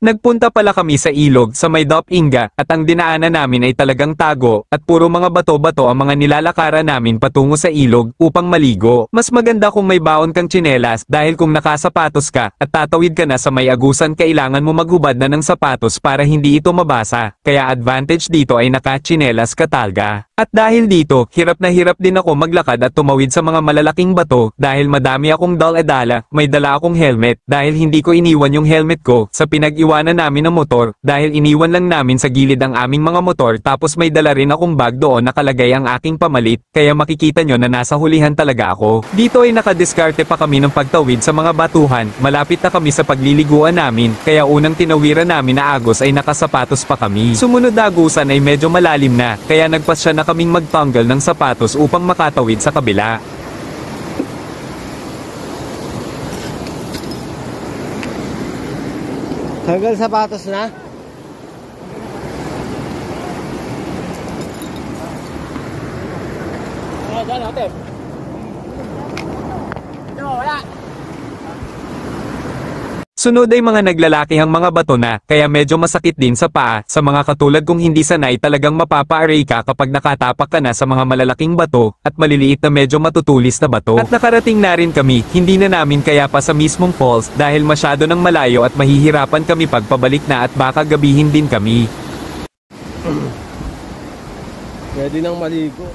Nagpunta pala kami sa ilog sa may Dopinga at ang dinaanan namin ay talagang tago at puro mga bato-bato ang mga nilalakaran namin patungo sa ilog upang maligo. Mas maganda kung may baon kang tsinelas dahil kung nakasapatos ka at tatawid ka na sa may agusan kailangan mo maghubad na ng sapatos para hindi ito mabasa. Kaya advantage dito ay nakatsinelas ka talaga. At dahil dito, hirap na hirap din ako maglakad at tumawid sa mga malalaking bato dahil madami akong dala-dala, may dala akong helmet dahil hindi ko iniwan yung helmet ko sa pinag-iwanan namin ng motor dahil iniwan lang namin sa gilid ang aming mga motor tapos may dala rin akong bag doon nakalagay ang aking pamalit kaya makikita nyo na nasa hulihan talaga ako. Dito ay nakadiskarte pa kami ng pagtawid sa mga batuhan, malapit na kami sa pagliliguan namin kaya unang tinawiran namin na agos ay nakasapatos pa kami. Sumunod na agusan ay medyo malalim na kaya nagpasya na kaming magtanggal ng sapatos upang makatawid sa kabila. Tanggal sapatos na? Dyan natin. Ito, wala. Sunod ay mga naglalakihang mga bato na, kaya medyo masakit din sa paa, sa mga katulad kung hindi sanay talagang mapapa-aray ka kapag nakatapak ka na sa mga malalaking bato, at maliliit na medyo matutulis na bato. At nakarating na rin kami, hindi na namin kaya pa sa mismong falls, dahil masyado ng malayo at mahihirapan kami pagpabalik na at baka gabihin din kami. Pwede nang maligo.